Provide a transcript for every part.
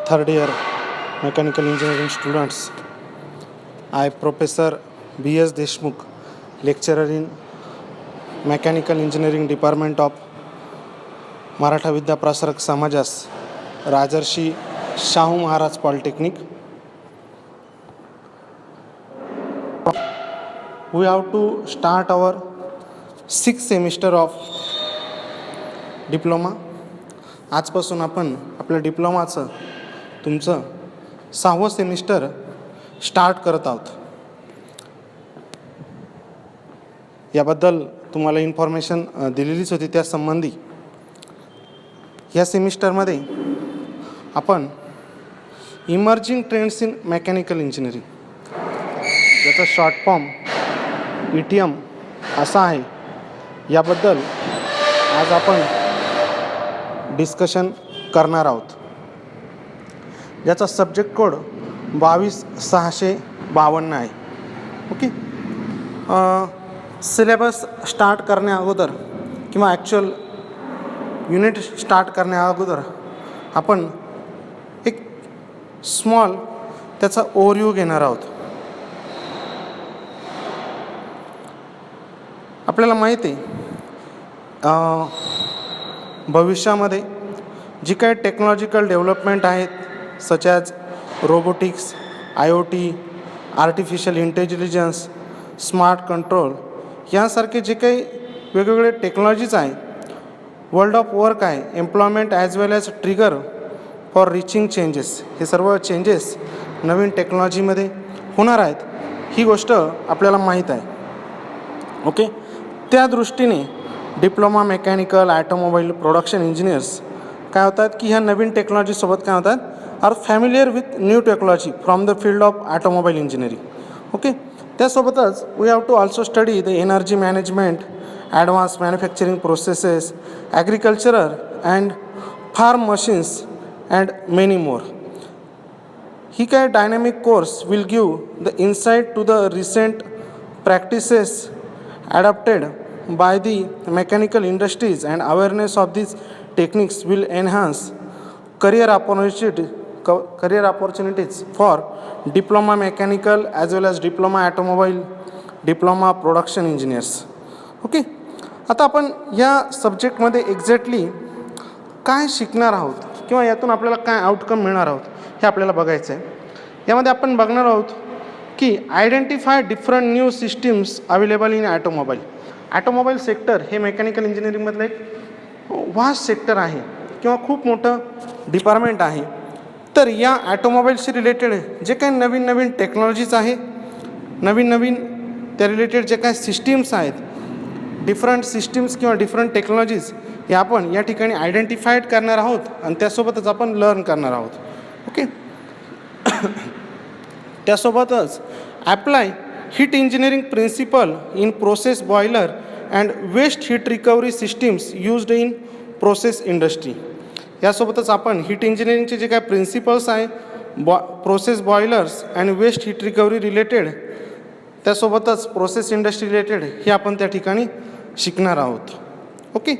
third year mechanical engineering students. I Professor B.S. Deshmukh, lecturer in Mechanical Engineering Department of Maratha Vidya Prasarak Samajas, Rajarshi Shahu Maharaj Polytechnic. We have to start our 6th semester of diploma. आजपासून आपण आपल्या डिप्लोमाचं तुमचं 6वं semester start करत आहोत. याबद्दल तुम्हाला information दिलेलीच होती. त्या संबंधी या सेमिस्टरमध्ये आपण emerging trends in mechanical engineering याचा शॉर्ट फॉर्म ETM असा आहे, याबद्दल आज आपण डिस्कशन करणार आहोत. याचा सब्जेक्ट कोड 22652 आहे. ओके. सिलेबस स्टार्ट करण्या अगोदर किंवा ॲक्च्युअल युनिट स्टार्ट करण्या अगोदर आपण एक स्मॉल त्याचा ओव्हरव्ह्यू घेणार आहोत. आपल्याला माहिती आहे भविष्यामध्ये जी काही टेक्नॉलॉजिकल डेव्हलपमेंट आहेत, such as robotics, IoT, artificial intelligence, smart control यासारखे जे काही वेगवेगळे टेक्नॉलॉजीज आहे, वर्ल्ड ऑफ वर्क आहे, employment as well as trigger for reaching changes, हे सर्व चेंजेस नवीन टेक्नॉलॉजीमध्ये होणार आहेत. ही गोष्ट आपल्याला माहीत आहे. ओके. त्या दृष्टीने diploma mechanical automobile production engineers काय होतात की ह्या नवीन टेक्नॉलॉजीसोबत काय होतात, are familiar with new technology from the field of automobile engineering. Okay. त्यासोबतच we have to also study the energy management, advance manufacturing processes, agricultural and farm machines and many more. ही काय dynamic course will give the insight to the recent practices adopted by the mechanical industries, and awareness of these techniques will enhance career opportunities for diploma mechanical as well as diploma automobile, diploma production engineers. Okay. आता आपण या सब्जेक्टमध्ये exactly काय शिकणार आहोत किंवा यातून आपल्याला काय आउटकम मिळणार आहोत हे आपल्याला बघायचं आहे. यामध्ये आपण बघणार आहोत की identify different new systems available in automobile. Automobile sector हे मेकॅनिकल इंजिनिअरिंगमधलं एक वास्ट सेक्टर आहे किंवा खूप मोठं डिपार्टमेंट आहे. तर या ॲटोमोबाईलशी रिलेटेड जे काही नवीन नवीन टेक्नॉलॉजीज आहे, नवीन नवीन त्या रिलेटेड जे काही सिस्टीम्स आहेत, डिफरंट सिस्टीम्स किंवा डिफरंट टेक्नॉलॉजीज हे आपण या ठिकाणी आयडेंटिफाईड करणार आहोत आणि त्यासोबतच आपण लर्न करणार आहोत. ओके. त्यासोबतच apply heat engineering principle in process boiler and waste heat recovery systems used in process industry. यासोबतच आपण हीट इंजिनिअरिंगचे जे काय प्रिन्सिपल्स आहे, process boilers and waste heat recovery related, त्यासोबतच प्रोसेस इंडस्ट्री रिलेटेड हे आपण त्या ठिकाणी शिकणार आहोत. ओके.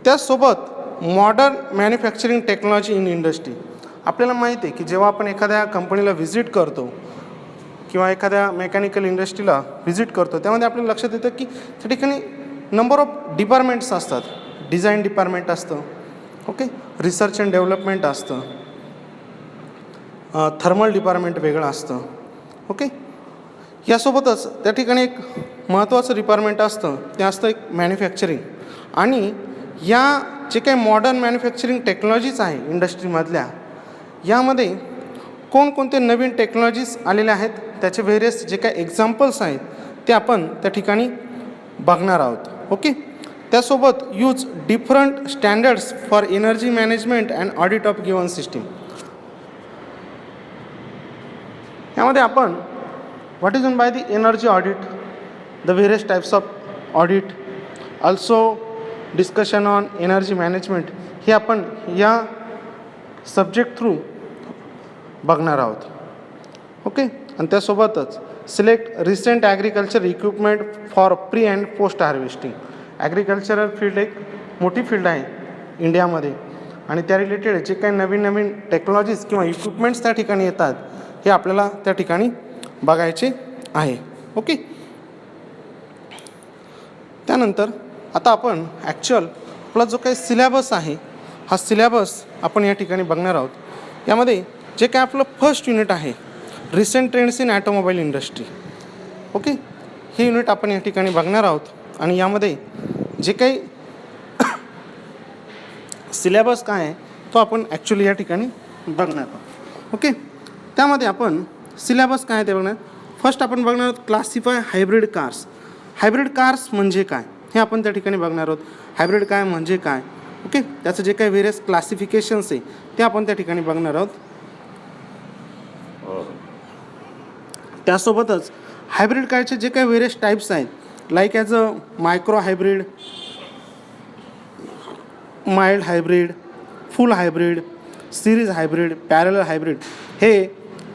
त्यासोबत modern manufacturing technology in industry. आपल्याला माहिती आहे की जेव्हा आपण एखाद्या कंपनीला व्हिजिट करतो किंवा एखाद्या मेकॅनिकल इंडस्ट्रीला व्हिजिट करतो, त्यामध्ये आपल्याला लक्षात येतं की त्या ठिकाणी नंबर ऑफ डिपार्टमेंट्स असतात. डिझाईन डिपार्टमेंट असतं. ओके. रिसर्च अँड डेव्हलपमेंट असतं. थर्मल डिपार्टमेंट वेगळं असतं. ओके. यासोबतच त्या ठिकाणी एक महत्त्वाचं डिपार्टमेंट असतं, ते असतं एक मॅन्युफॅक्चरिंग. आणि या जे काही मॉडर्न मॅन्युफॅक्चरिंग टेक्नॉलॉजीज आहे इंडस्ट्रीमधल्या, यामध्ये कोणकोणते नवीन टेक्नॉलॉजीज आलेल्या आहेत, त्याचे व्हेरियस जे काही एक्झाम्पल्स आहेत ते आपण त्या ठिकाणी बघणार आहोत. ओके. त्यासोबत use different standards for energy management and audit of given system. यामध्ये आपण what is mean by the energy audit, the various types of audit, also discussion on energy management हे आपण या सब्जेक्ट थ्रू बघणार आहोत. Okay. आणि त्यासोबतच select recent agriculture equipment for pre and post harvesting. Agricultural field एक मोठी field आहे इंडियामध्ये. आणि त्या रिलेटेड जे काही नवीन नवीन टेक्नॉलॉजीज किंवा इक्विपमेंट्स त्या ठिकाणी येतात हे आपल्याला त्या ठिकाणी बघायचे आहे. ओके. त्यानंतर आता आपण ॲक्च्युअल आपला जो काही सिलेबस आहे हा सिलेबस आपण या ठिकाणी बघणार आहोत. यामध्ये जे काय आपलं फर्स्ट युनिट आहे recent trends in automobile industry. Okay. हे युनिट आपण या ठिकाणी बघणार आहोत आणि यामध्ये जे काही सिलेबस काय आहे तो आपण ॲक्च्युली या ठिकाणी बघणार आहोत. ओके. त्यामध्ये आपण सिलेबस काय आहे ते बघणार. फर्स्ट आपण बघणार आहोत classify hybrid cars. Hybrid cars म्हणजे काय हे आपण त्या ठिकाणी बघणार आहोत. हायब्रिड काय म्हणजे काय. ओके. त्याचं जे काही व्हेरियस क्लासिफिकेशन्स आहे ते आपण त्या ठिकाणी बघणार आहोत. त्यासोबतच हायब्रिड कारचे जे काही व्हेरियस टाईप्स आहेत like as a micro hybrid, mild hybrid, full hybrid, series hybrid, parallel hybrid, हे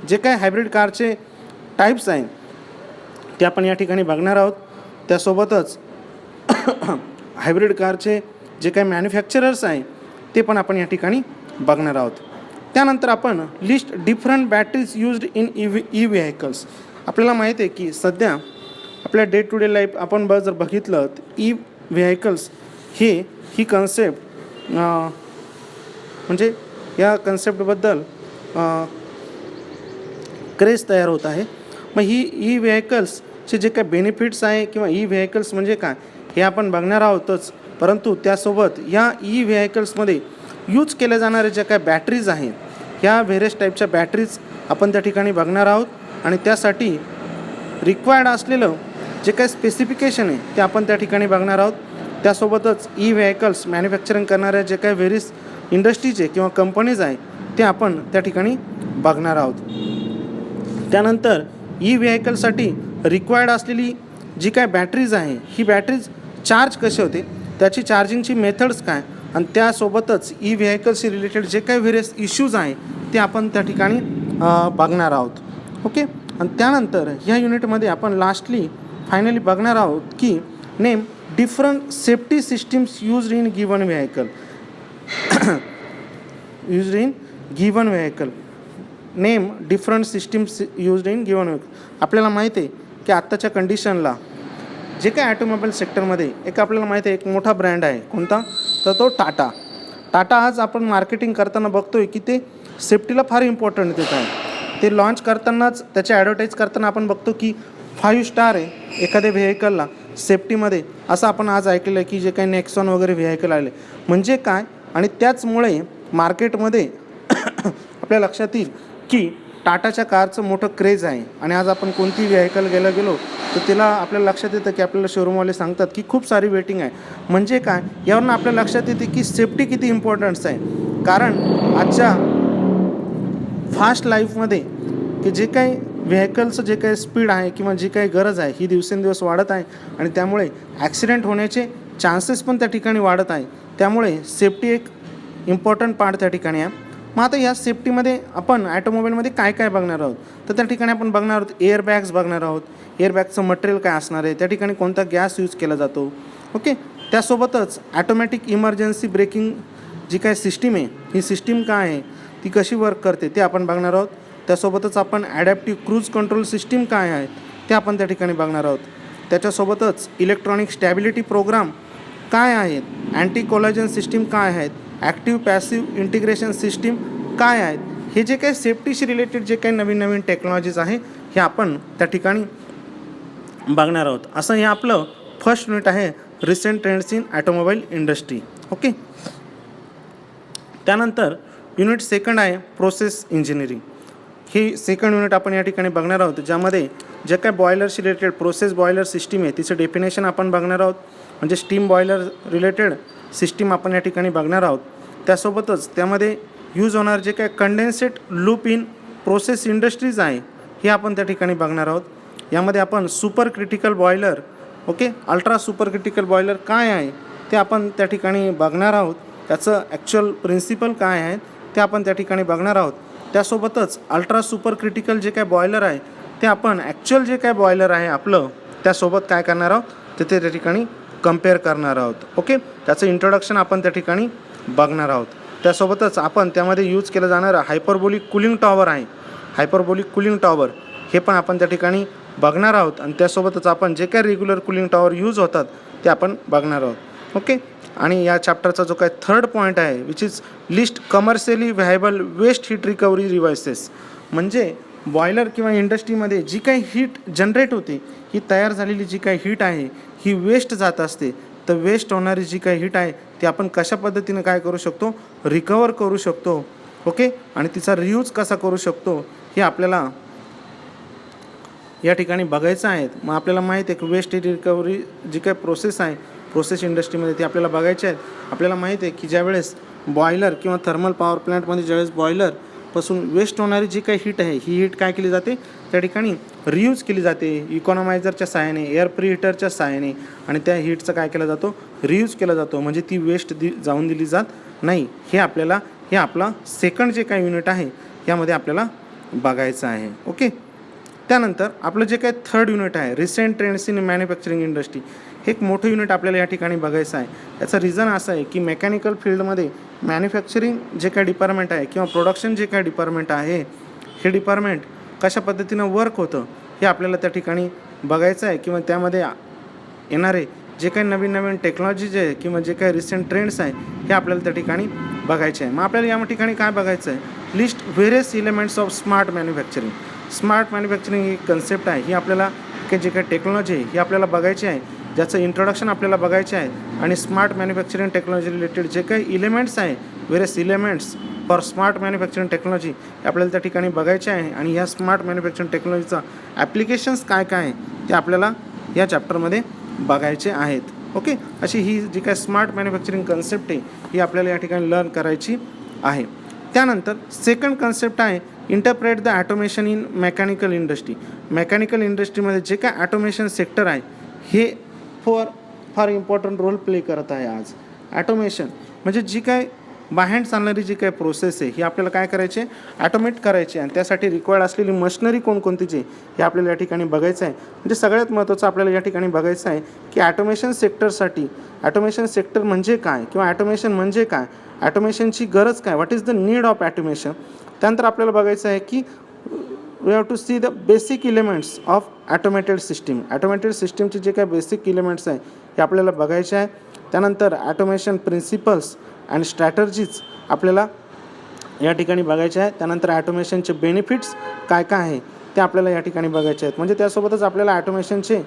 जे काही हायब्रिड कारचे टाईप्स आहेत ते आपण या ठिकाणी बघणार आहोत. त्यासोबतच हायब्रिड कारचे जे काही मॅन्युफॅक्चरर्स आहे ते पण आपण या ठिकाणी बघणार आहोत. त्यानंतर आपण list different batteries used in E vehicles. आपल्याला माहिती आहे की सध्या आपल्या डे टू डे लाईफ आपण जर बघितलं तर ई व्हेकल्स ही कन्सेप्ट म्हणजे या कन्सेप्टबद्दल क्रेज तयार होत आहे. मग ही ई व्हेकल्सचे जे काही बेनिफिट्स आहे किंवा ई व्हेकल्स म्हणजे काय हे आपण बघणार आहोतच, परंतु त्यासोबत या ई व्हेकल्समध्ये यूज केल्या जाणाऱ्या ज्या काय बॅटरीज आहेत ह्या व्हेरियस टाईपच्या बॅटरीज आपण त्या ठिकाणी बघणार आहोत आणि त्यासाठी रिक्वायर्ड असलेलं जे काही स्पेसिफिकेशन आहे ते आपण त्या ठिकाणी बघणार आहोत. त्यासोबतच ई व्हेकल्स मॅन्युफॅक्चरिंग करणाऱ्या जे काही व्हेरियस इंडस्ट्रीचे किंवा कंपनीज आहे ते आपण त्या ठिकाणी बघणार आहोत. त्यानंतर ई व्हेकलसाठी रिक्वायर्ड असलेली जी काय बॅटरीज आहे ही बॅटरीज चार्ज कसे होते त्याची चार्जिंगची मेथड्स काय आणि त्यासोबतच ई व्हेकल्सशी रिलेटेड जे काही व्हेरियस इश्यूज आहे ते आपण त्या ठिकाणी बघणार आहोत. ओके. आणि त्यानंतर ह्या युनिटमध्ये आपण लास्टली फायनली बघणार आहोत की name different safety systems used in given vehicle. Used in given vehicle. Name different systems used in given vehicle. आपल्याला माहिती आहे की आत्ताच्या कंडिशनला जे काय ॲटोमोबाईल सेक्टरमध्ये आपल्याला माहिती आहे एक मोठा ब्रँड आहे कोणता तर तो टाटा आज आपण मार्केटिंग करताना बघतो आहे की ते सेफ्टीला फार इम्पॉर्टंट देत आहे. ते लॉन्च करतानाच त्याचे ॲडव्हर्टाईज करताना आपण बघतो की 5 स्टार आहे एखाद्या व्हेकलला सेफ्टीमध्ये असं आपण आज ऐकलेलं आहे की जे काही नेक्सॉन वगैरे व्हेकल आले म्हणजे काय. आणि त्याचमुळे मार्केटमध्ये आपल्या लक्षात येईल की टाटाच्या कारचं मोठं क्रेज आहे आणि आज आपण कोणती व्हेकल गेलो तर त्याला आपल्याला लक्षात येतं की आपल्याला शोरूमवाले सांगतात की खूप सारी वेटिंग आहे. म्हणजे काय यावरून आपल्याला लक्षात येते की सेफ्टी किती इम्पॉर्टन्स आहे. कारण आजच्या फास्ट लाईफमध्ये की जे काही व्हेकलचं जे काही स्पीड आहे किंवा जी काही गरज आहे ही दिवसेंदिवस वाढत आहे आणि त्यामुळे ॲक्सिडेंट होण्याचे चान्सेस पण त्या ठिकाणी वाढत आहे. त्यामुळे सेफ्टी एक इम्पॉर्टंट पार्ट त्या ठिकाणी आहे. मग आता या सेफ्टीमध्ये आपण ॲटोमोबाईलमध्ये काय काय बघणार आहोत तर त्या ठिकाणी आपण बघणार आहोत एअरबॅग्स बघणार आहोत. एअरबॅगचं मटेरियल काय असणार आहे, त्या ठिकाणी कोणता गॅस यूज केला जातो. ओके. त्यासोबतच ॲटोमॅटिक इमर्जन्सी ब्रेकिंग जी काय सिस्टीम आहे ही सिस्टीम काय आहे ती कशी वर्क करते ते आपण बघणार आहोत. त्यासोबतच आपण ॲडॅप्टिव्ह क्रूज कंट्रोल सिस्टीम काय आहे ते आपण त्या ठिकाणी बघणार आहोत. त्याच्यासोबतच इलेक्ट्रॉनिक स्टॅबिलिटी प्रोग्राम काय आहेत, अँटी कोलाजन सिस्टीम काय आहेत, ॲक्टिव्ह पॅसिव्ह इंटिग्रेशन सिस्टीम काय आहेत. हे जे काही सेफ्टीशी रिलेटेड जे काही नवीन नवीन टेक्नॉलॉजीज आहे हे आपण त्या ठिकाणी बघणार आहोत. असं हे आपलं फर्स्ट युनिट आहे recent trends in automobile industry. Okay. त्यानंतर युनिट सेकंड आहे प्रोसेस इंजिनिअरिंग. ही सेकंड युनिट आपण या ठिकाणी बघणार आहोत ज्यामध्ये जे काय बॉयलरशी रिलेटेड प्रोसेस बॉयलर सिस्टीम आहे तिचं डेफिनेशन आपण बघणार आहोत. म्हणजे स्टीम बॉयलर रिलेटेड सिस्टीम आपण या ठिकाणी बघणार आहोत. त्यासोबतच त्यामध्ये यूज होणार जे काय condensate loop in process industries आहे हे आपण त्या ठिकाणी बघणार आहोत. यामध्ये आपण super critical boiler okay ultra super critical boiler काय आहे ते आपण त्या ठिकाणी बघणार आहोत. त्याचं ॲक्च्युअल प्रिन्सिपल काय आहे ते आपण त्या ठिकाणी बघणार आहोत. त्यासोबतच अल्ट्रा सुपर क्रिटिकल जे काय बॉयलर आहे ते आपण ॲक्च्युअल जे काय बॉयलर आहे आपलं त्यासोबत काय करणार आहोत ते त्या ठिकाणी कम्पेअर करणार आहोत. ओके. त्याचं इंट्रोडक्शन आपण त्या ठिकाणी बघणार आहोत. त्यासोबतच आपण त्यामध्ये यूज केलं जाणारं हायपरबोलिक कूलिंग टॉवर आहे, हायपरबोलिक कूलिंग टॉवर हे पण आपण त्या ठिकाणी बघणार आहोत. आणि त्यासोबतच आपण जे काही रेग्युलर कूलिंग टॉवर यूज होतात ते आपण बघणार आहोत. ओके. आणि या चॅप्टरचा जो काही थर्ड पॉईंट आहे which is list commercially viable waste heat recovery devices, म्हणजे बॉयलर किंवा इंडस्ट्रीमध्ये जी काही हीट जनरेट होते, ही तयार झालेली जी काही हीट आहे ही वेस्ट जात असते. तर वेस्ट होणारी जी काही हीट आहे ती आपण कशा पद्धतीनं काय करू शकतो, रिकवर करू शकतो. ओके. आणि तिचा रियूज कसा करू शकतो हे आपल्याला या ठिकाणी बघायचं आहे. मग आपल्याला माहीत आहे की वेस्ट हीट रिकव्हरी जी काही प्रोसेस आहे प्रोसेस इंडस्ट्रीमध्ये ती आपल्याला बघायची आहे. आपल्याला माहीत आहे की ज्यावेळेस बॉयलर किंवा थर्मल पॉवर प्लॅन्टमध्ये ज्यावेळेस बॉयलरपासून वेस्ट होणारी जी काही हीट आहे ही हीट काय केली जाते, त्या ठिकाणी रियूज केली जाते इकॉनॉमायझरच्या साहाय्याने, एअर प्रीहीटरच्या साहाय्याने, आणि त्या हीटचं काय केला जातो, रियूज केला जातो. म्हणजे ती वेस्ट जाऊन दिली जात नाही. हे आपला सेकंड जे काही युनिट आहे यामध्ये आपल्याला बघायचं आहे. ओके. त्यानंतर आपलं जे काही थर्ड युनिट आहे recent trends in manufacturing industry, हे एक मोठं युनिट आपल्याला या ठिकाणी बघायचं आहे. याचं रिझन असं आहे की मेकॅनिकल फील्डमध्ये मॅन्युफॅक्चरिंग जे काही डिपार्टमेंट आहे किंवा प्रोडक्शन जे काही डिपार्टमेंट आहे हे डिपार्टमेंट कशा पद्धतीनं वर्क होतं हे आपल्याला त्या ठिकाणी बघायचं आहे. किंवा त्यामध्ये येणारे जे काही नवीन नवीन टेक्नॉलॉजी जे आहे किंवा जे काही रिसेंट ट्रेंड्स आहे हे आपल्याला त्या ठिकाणी बघायचे आहे. मग आपल्याला या ठिकाणी काय बघायचं आहे, list various elements of smart manufacturing. Smart manufacturing he concept आहे, ही आपल्याला जे काही टेक्नॉलॉजी आहे ही आपल्याला बघायची आहे, ज्याचं इंट्रोडक्शन आपल्याला बघायचे आहे. आणि स्मार्ट मॅन्युफॅक्चरिंग टेक्नॉलॉजी रिलेटेड जे काही एलिमेंट्स आहे, various elements for smart manufacturing technology आपल्याला त्या ठिकाणी बघायचे आहे. आणि ह्या स्मार्ट मॅन्युफॅक्चरिंग टेक्नॉलॉजीचा ॲप्लिकेशन्स काय काय आहे ते आपल्याला या चॅप्टरमध्ये बघायचे आहेत. ओके. अशी ही जी काय स्मार्ट मॅन्युफॅक्चरिंग कन्सेप्ट आहे ही आपल्याला या ठिकाणी लर्न करायची आहे. त्यानंतर सेकंड कन्सेप्ट आहे interpret the automation in mechanical industry. Mechanical इंडस्ट्रीमध्ये जे काय ॲटोमेशन सेक्टर आहे हे फार इम्पॉर्टंट रोल प्ले करत आहे आज. ॲटोमेशन म्हणजे जी काय बाहेर चालणारी जी काही प्रोसेस आहे ही आपल्याला काय करायची, ॲटोमेट करायची. आणि त्यासाठी रिक्वायर्ड असलेली मशिनरी कोणकोणतीची हे आपल्याला या ठिकाणी बघायचं आहे. म्हणजे सगळ्यात महत्त्वाचं आपल्याला या ठिकाणी बघायचं आहे की ॲटोमेशन सेक्टरसाठी ॲटोमेशन सेक्टर म्हणजे काय किंवा ॲटोमेशन म्हणजे काय, ॲटोमेशनची गरज काय, what is the need of automation. त्यानंतर आपल्याला बघायचं आहे की we have to see the basic elements of automated system. Automated सिस्टीमचे जे काही बेसिक एलिमेंट्स आहे हे आपल्याला बघायचे आहे. त्यानंतर ॲटोमेशन प्रिन्सिपल्स अँड स्ट्रॅटर्जीज आपल्याला या ठिकाणी बघायचे आहेत. त्यानंतर ॲटोमेशनचे बेनिफिट्स काय काय आहे ते आपल्याला या ठिकाणी बघायचे आहेत. म्हणजे त्यासोबतच आपल्याला ॲटोमेशनचे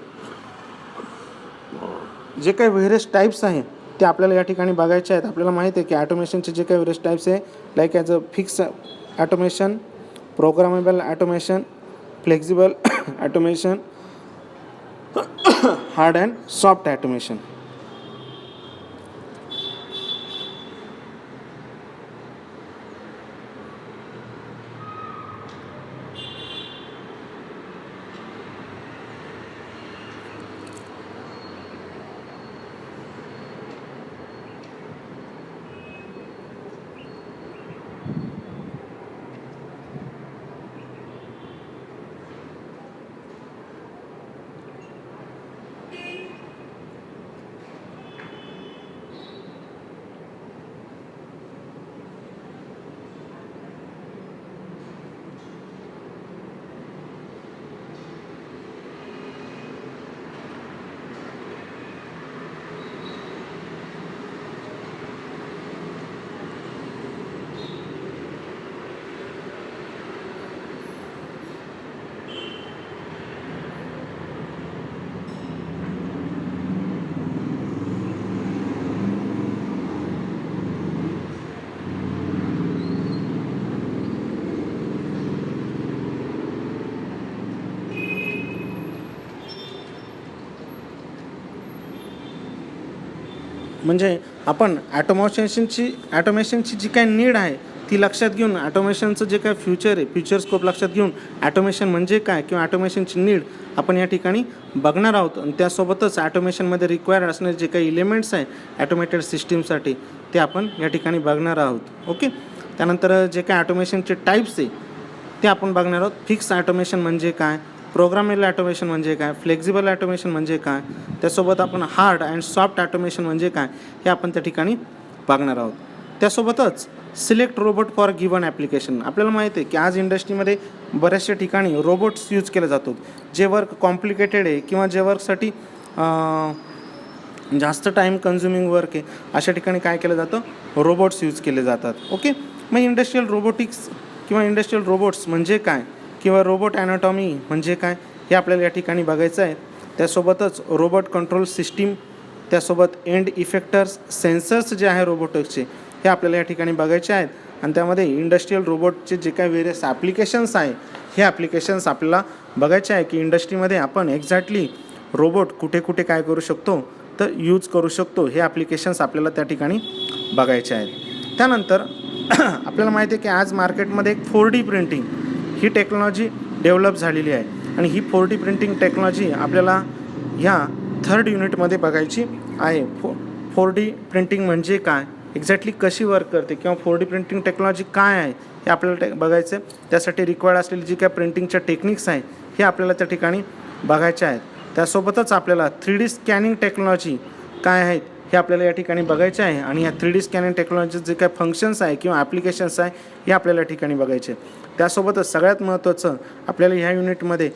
जे काही व्हेरियस टाईप्स आहे ते आपल्याला या ठिकाणी बघायचे आहेत. आपल्याला माहीत आहे की ॲटोमेशनचे जे काही व्हेरियस टाईप्स आहे like as a fix automation, programmable automation, flexible automation, hard and soft automation. म्हणजे आपण ॲटोमेशनची जी काही नीड आहे ती लक्षात घेऊन ॲटोमेशनचं जे काय फ्युचर आहे, फ्युचर स्कोप लक्षात घेऊन ॲटोमेशन म्हणजे काय किंवा ॲटोमेशनची नीड आपण या ठिकाणी बघणार आहोत. आणि त्यासोबतच ॲटोमेशनमध्ये रिक्वायर्ड असणारे जे काही एलिमेंट्स आहे ॲटोमेटेड सिस्टीमसाठी ते आपण या ठिकाणी बघणार आहोत. ओके. त्यानंतर जे काय ॲटोमेशनचे टाईप्स आहे ते आपण बघणार आहोत. फिक्स ॲटोमेशन म्हणजे काय, प्रोग्रामेबल ॲटोमेशन म्हणजे काय, फ्लेक्झिबल ॲटोमेशन म्हणजे काय, त्यासोबत आपण हार्ड अँड सॉफ्ट ॲटोमेशन म्हणजे काय हे आपण त्या ठिकाणी बघणार आहोत. त्यासोबतच select robot for given application. आपल्याला माहिती आहे की आज इंडस्ट्रीमध्ये बऱ्याचशा ठिकाणी रोबोट्स यूज केले जातात. जे वर्क कॉम्प्लिकेटेड आहे किंवा जे वर्कसाठी जास्त टाईम कन्झ्युमिंग वर्क आहे, अशा ठिकाणी काय केलं जातं, रोबोट्स यूज केले जातात. ओके, मग इंडस्ट्रियल रोबोटिक्स किंवा इंडस्ट्रियल रोबोट्स म्हणजे काय किंवा रोबोट ॲनाटॉमी म्हणजे काय हे आपल्याला या ठिकाणी बघायचं आहे. त्यासोबतच रोबोट कंट्रोल सिस्टीम, त्यासोबत एंड इफेक्टर्स, सेन्सर्स जे आहे रोबोटिक्सचे हे आपल्याला या ठिकाणी बघायचे आहेत. आणि त्यामध्ये इंडस्ट्रियल रोबोटचे जे काही वेरियस ॲप्लिकेशन्स आहे हे ॲप्लिकेशन्स आपल्याला बघायचे आहे की इंडस्ट्रीमध्ये आपण एक्झॅक्टली रोबोट कुठे कुठे काय करू शकतो तर यूज करू शकतो, हे ॲप्लिकेशन्स आपल्याला त्या ठिकाणी बघायचे आहेत. त्यानंतर आपल्याला माहिती आहे की आज मार्केटमध्ये एक 4D प्रिंटिंग ही टेक्नॉलॉजी डेव्हलप झालेली आहे. आणि ही 4D प्रिंटिंग टेक्नॉलॉजी आपल्याला ह्या 3rd युनिटमध्ये बघायची आहे. 4D प्रिंटिंग म्हणजे काय, एक्झॅक्टली कशी वर्क करते किंवा 4D प्रिंटिंग टेक्नॉलॉजी काय आहे हे आपल्याला बघायचं आहे. त्यासाठी रिक्वायर्ड असलेली जी काय प्रिंटिंगच्या टेक्निक्स आहे हे आपल्याला त्या ठिकाणी बघायच्या आहेत. त्यासोबतच आपल्याला 3D स्कॅनिंग टेक्नॉलॉजी काय आहेत हे आपल्याला या ठिकाणी बघायचे आहे. आणि या 3D स्कॅनिंग टेक्नॉलॉजीचे जे काय फंक्शन्स आहे किंवा ॲप्लिकेशन्स आहे हे आपल्याला या ठिकाणी बघायचे. त्यासोबतच सगळ्यात महत्त्वाचं आपल्याला ह्या युनिटमध्ये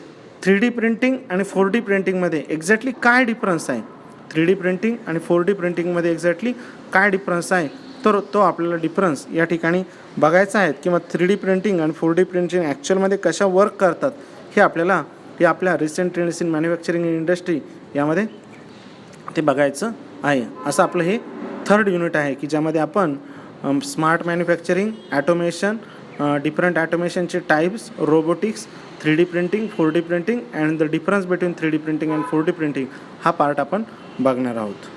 3D प्रिंटिंग आणि 4D प्रिंटिंगमध्ये एक्झॅक्टली काय डिफरन्स आहे, 3D प्रिंटिंग आणि 4D प्रिंटिंगमध्ये एक्झॅक्टली काय डिफरन्स आहे तर तो आपल्याला डिफरन्स या ठिकाणी बघायचा आहे. किंवा 3D प्रिंटिंग आणि 4D प्रिंटिंग ॲक्च्युअलमध्ये कशा वर्क करतात हे आपल्याला आपल्या recent trends in manufacturing industry यामध्ये ते बघायचं आहे. असं आपलं हे 3rd युनिट आहे की ज्यामध्ये आपण स्मार्ट मॅन्युफॅक्चरिंग, ॲटोमेशन, डिफरंट ॲटोमेशनचे types, robotics, 3D printing, 4D printing and the difference between 3D printing and 4D printing हा पार्ट आपण बघणार आहोत.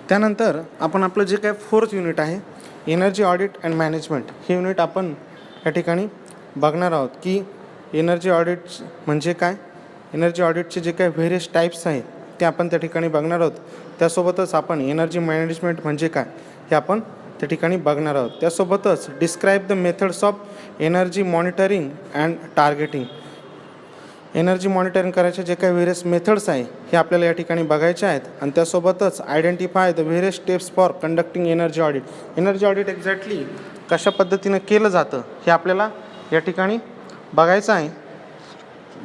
त्यानंतर आपण आपलं जे काय 4th युनिट आहे एनर्जी ऑडिट अँड मॅनेजमेंट हे युनिट आपण या ठिकाणी बघणार आहोत की एनर्जी ऑडिट म्हणजे काय, एनर्जी ऑडिटचे जे काही व्हेरियस टाईप्स आहेत ते आपण त्या ठिकाणी बघणार आहोत. त्यासोबतच आपण एनर्जी मॅनेजमेंट म्हणजे काय हे आपण त्या ठिकाणी बघणार आहोत. त्यासोबतच describe the methods of energy monitoring and targeting, energy monitoring करायचे जे काही व्हेरियस मेथड्स आहे हे आपल्याला या ठिकाणी बघायचे आहेत. आणि त्यासोबतच identify the various steps for conducting energy audit, energy audit exactly कशा पद्धतीनं केलं जातं हे आपल्याला या ठिकाणी बघायचं आहे.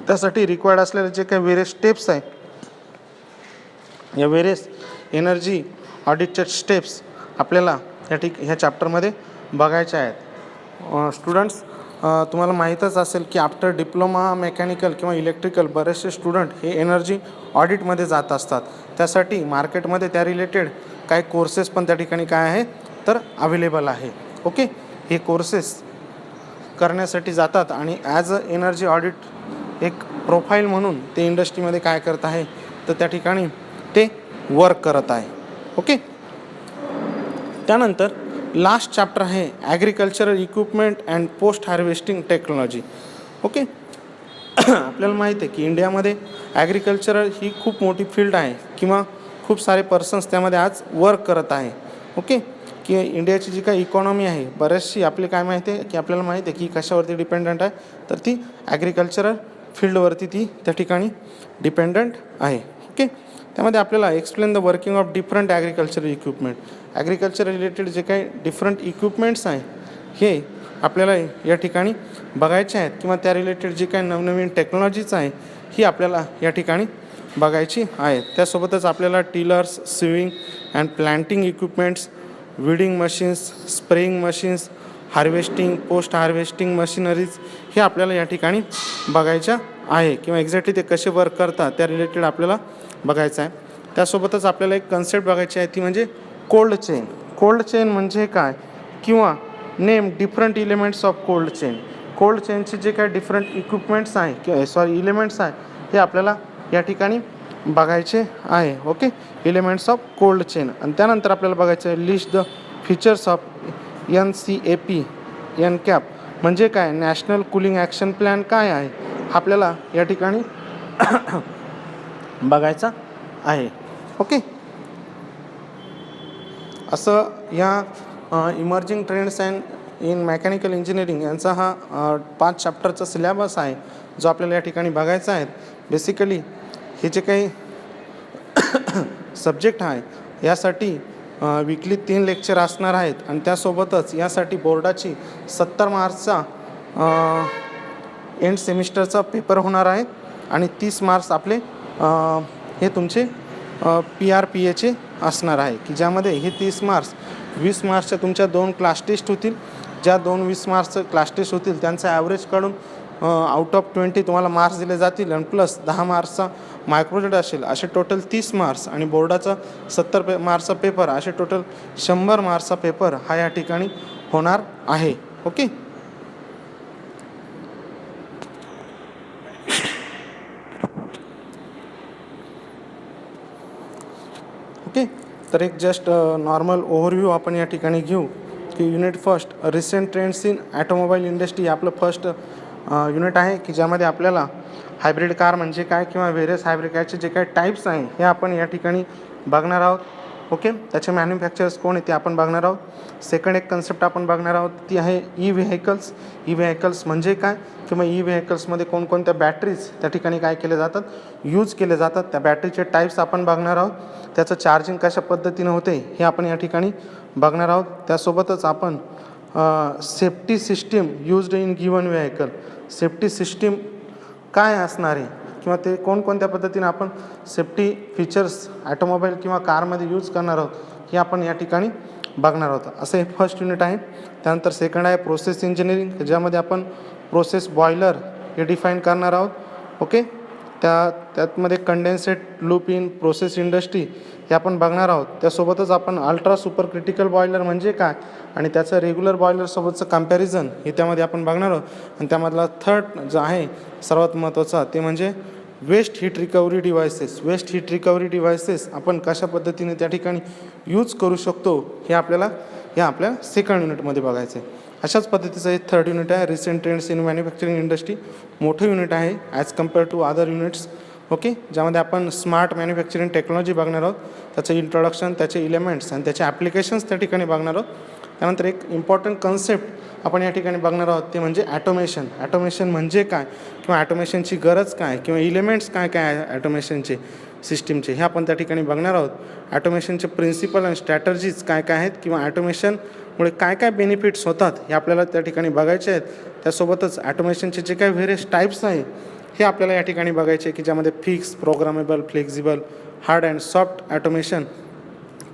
त्यासाठी रिक्वायर्ड असलेले जे काही व्हेरियस स्टेप्स आहे या व्हेरियस एनर्जी ऑडिटच्या स्टेप्स आपल्याला ह्या चॅप्टरमध्ये बघायच्या आहेत. स्टुडंट्स, तुम्हाला माहीतच असेल की आफ्टर डिप्लोमा मेकॅनिकल किंवा इलेक्ट्रिकल बरेचसे स्टुडंट हे एनर्जी ऑडिटमध्ये जात असतात. त्यासाठी मार्केटमध्ये त्या रिलेटेड काही कोर्सेस पण त्या ठिकाणी काय आहे तर अवेलेबल आहे. ओके, हे कोर्सेस करण्यासाठी जातात आणि ॲज अ एनर्जी ऑडिट एक प्रोफाईल म्हणून ते इंडस्ट्रीमध्ये काय करत आहे तर त्या ठिकाणी ते वर्क करत आहे. ओके, त्यानंतर लास्ट चॅप्टर आहे agricultural equipment and post harvesting technology. Okay, आपल्याला माहीत आहे की इंडियामध्ये ॲग्रिकल्चरल ही खूप मोठी फील्ड आहे किंवा खूप सारे पर्सन्स त्यामध्ये आज वर्क करत आहे. ओके, की इंडियाची जी काही इकॉनॉमी आहे बऱ्याचशी आपली काय माहिती आहे की आपल्याला माहिती आहे की कशावरती डिपेंडंट आहे तर ती ॲग्रिकल्चरल फील्डवरती ती त्या ठिकाणी डिपेंडंट आहे. ओके, त्यामध्ये आपल्याला explain the working of different agricultural equipment, agriculture related जे काही डिफरंट इक्विपमेंट्स आहे हे आपल्याला या ठिकाणी बघायच्या आहेत किंवा त्या रिलेटेड जी काही नवनवीन टेक्नॉलॉजीज आहे ही आपल्याला या ठिकाणी बघायची आहे. त्यासोबतच आपल्याला tillers, swimming and planting equipments, weeding machines, spraying machines, harvesting, post harvesting machineries हे आपल्याला या ठिकाणी बघायच्या आहे किंवा एक्झॅक्टली ते कसे वर्क करतात त्या रिलेटेड आपल्याला बघायचं आहे. त्यासोबतच आपल्याला एक कन्सेप्ट बघायची आहे ती म्हणजे कोल्ड चेन. कोल्ड चेन म्हणजे काय किंवा name different elements of cold chain. Cold चेनचे जे काही डिफरंट इक्विपमेंट्स आहे किंवा इलिमेंट्स आहे हे आपल्याला या ठिकाणी बघायचे आहे. Okay, elements of cold chain. आणि त्यानंतर आपल्याला बघायचं आहे list the features of NCAP NCAP म्हणजे काय, नॅशनल कूलिंग ॲक्शन प्लॅन काय आहे आपल्याला या ठिकाणी बघायचा आहे. ओके, असं या emerging trends and in mechanical engineering यांचा हा 5 चॅप्टरचा सिलेबस आहे जो आपल्याला या ठिकाणी बघायचा आहे. बेसिकली हे जे काही सब्जेक्ट आहे यासाठी वीकली 3 लेक्चर असणार आहेत आणि त्यासोबतच यासाठी बोर्डाची 70 मार्क्सचा एंड सेमिस्टरचा पेपर होणार आहे आणि 30 मार्क्स आपले हे तुमचे PRPAचे असणार आहे की ज्यामध्ये हे 30 मार्क्स 20 मार्क्सच्या तुमच्या 2 क्लास टेस्ट होतील. ज्या 20 मार्क्सचं क्लास टेस्ट होतील त्यांचा ॲव्हरेज काढून आउट ऑफ 20 तुम्हाला मार्क्स दिले जातील आणि प्लस 10 मार्क्सचा मायक्रोजेट असेल. असे टोटल 30 मार्क्स आणि बोर्डाचा 70 मार्क्सचा पेपर असे टोटल 100 मार्क्सचा पेपर हा या ठिकाणी होणार आहे. ओके, तर एक जस्ट नॉर्मल ओव्हरव्ह्यू आपण या ठिकाणी घेऊ की unit first recent trends in automobile industry आपलं फर्स्ट युनिट आहे की ज्यामध्ये आपल्याला हायब्रिड कार म्हणजे काय किंवा व्हेरियस हायब्रिड कारचे जे काही टाईप्स आहे हे आपण या ठिकाणी बघणार आहोत. ओके, त्याचे मॅन्युफॅक्चरर्स कोण आहे ते आपण बघणार आहोत. सेकंड एक कन्सेप्ट आपण बघणार आहोत ती आहे ई व्हेकल्स. ई व्हेकल्स म्हणजे काय किंवा ई व्हेकल्समध्ये कोणकोणत्या बॅटरीज त्या ठिकाणी काय केले जातात, यूज केले जातात. त्या बॅटरीचे टाईप्स आपण बघणार आहोत. त्याचं चार्जिंग कशा पद्धतीनं होते हे आपण या ठिकाणी बघणार आहोत. त्यासोबतच आपण safety system used in given vehicle, safety system काय असणार आहे किंवा ते कोणकोणत्या पद्धतीने आपण सेफ्टी फीचर्स ॲटोमोबाईल किंवा कारमध्ये यूज करणार आहोत हे आपण या ठिकाणी बघणार आहोत. असं हे फर्स्ट युनिट आहे. त्यानंतर सेकंड आहे प्रोसेस इंजिनिअरिंग ज्यामध्ये आपण प्रोसेस बॉयलर हे डिफाईन करणार आहोत. ओके, त्यातमध्ये condensate loop in process industry हे आपण बघणार आहोत. त्यासोबतच आपण अल्ट्रा सुपर क्रिटिकल बॉयलर म्हणजे काय आणि त्याचं रेग्युलर बॉयलरसोबतचं कम्पॅरिझन हे त्यामध्ये आपण बघणार आहोत. आणि त्यामधला थर्ड जो आहे सर्वात महत्त्वाचा ते म्हणजे waste heat recovery devices. Waste heat recovery devices आपण कशा पद्धतीने त्या ठिकाणी यूज करू शकतो हे आपल्या सेकंड युनिटमध्ये बघायचं आहे. अशाच पद्धतीचं हे थर्ड युनिट आहे recent trends in manufacturing industry. मोठं युनिट आहे as compare to other units. Okay, ज्यामध्ये आपण स्मार्ट मॅन्युफॅक्चरिंग टेक्नॉलॉजी बघणार आहोत, त्याचं इंट्रोडक्शन, त्याचे इलेमेंट्स आणि त्याचे ॲप्लिकेशन्स त्या ठिकाणी बघणार आहोत. त्यानंतर एक इम्पॉर्टंट कन्सेप्ट आपण या ठिकाणी बघणार आहोत ते म्हणजे ॲटोमेशन. ॲटोमेशन म्हणजे काय किंवा ॲटोमेशनची गरज काय किंवा इलेमेंट्स काय काय आहे ॲटोमेशनचे सिस्टीमचे हे आपण त्या ठिकाणी बघणार आहोत. ॲटोमेशनचे प्रिन्सिपल आणि स्ट्रॅटर्जीज काय काय आहेत किंवा ॲटोमेशनमुळे काय काय बेनिफिट्स होतात हे आपल्याला त्या ठिकाणी बघायचे आहेत. त्यासोबतच ॲटोमेशनचे जे काही व्हेरियस टाईप्स आहे हे आपल्याला या ठिकाणी बघायचे की ज्यामध्ये fix, programmable, flexible, hard and soft automation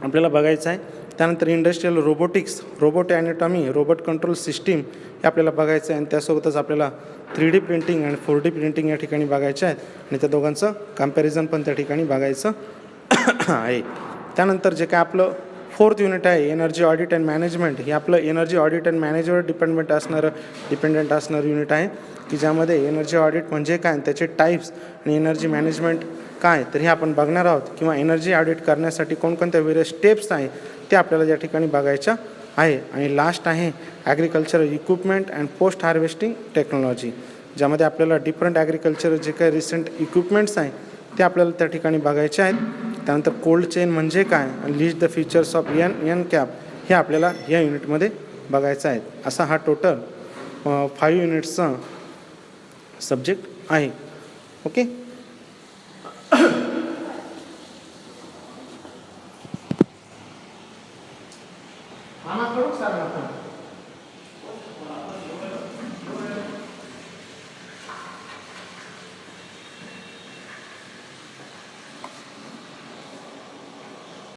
आपल्याला बघायचं आहे. त्यानंतर industrial robotics, robot anatomy, robot control system हे आपल्याला बघायचं आहे. आणि त्यासोबतच आपल्याला 3D प्रिंटिंग आणि 4D प्रिंटिंग या ठिकाणी बघायचं आहे आणि त्या दोघांचं कम्पॅरिझन पण त्या ठिकाणी बघायचं आहे. त्यानंतर जे काय आपलं फोर्थ युनिट आहे एनर्जी ऑडिट अँड मॅनेजमेंट हे आपलं energy audit and management dependent असणारं युनिट आहे की ज्यामध्ये एनर्जी ऑडिट म्हणजे काय त्याचे टाईप्स आणि एनर्जी मॅनेजमेंट काय तर हे आपण बघणार आहोत किंवा एनर्जी ऑडिट करण्यासाठी कोणकोणत्या वेरियस स्टेप्स आहे ते आपल्याला या ठिकाणी बघायच्या आहे. आणि लास्ट आहे agricultural equipment and post harvesting technology ज्यामध्ये आपल्याला डिफरंट ॲग्रिकल्चर जे काही रिसेंट इक्विपमेंट्स आहे ते आपल्याला त्या ठिकाणी बघायचे आहेत. त्यानंतर कोल्ड चेन म्हणजे काय आणि list the features of NCAP हे आपल्याला या युनिटमध्ये बघायचं आहे. असा हा टोटल 5 युनिट्सचा सब्जेक्ट आहे. ओके.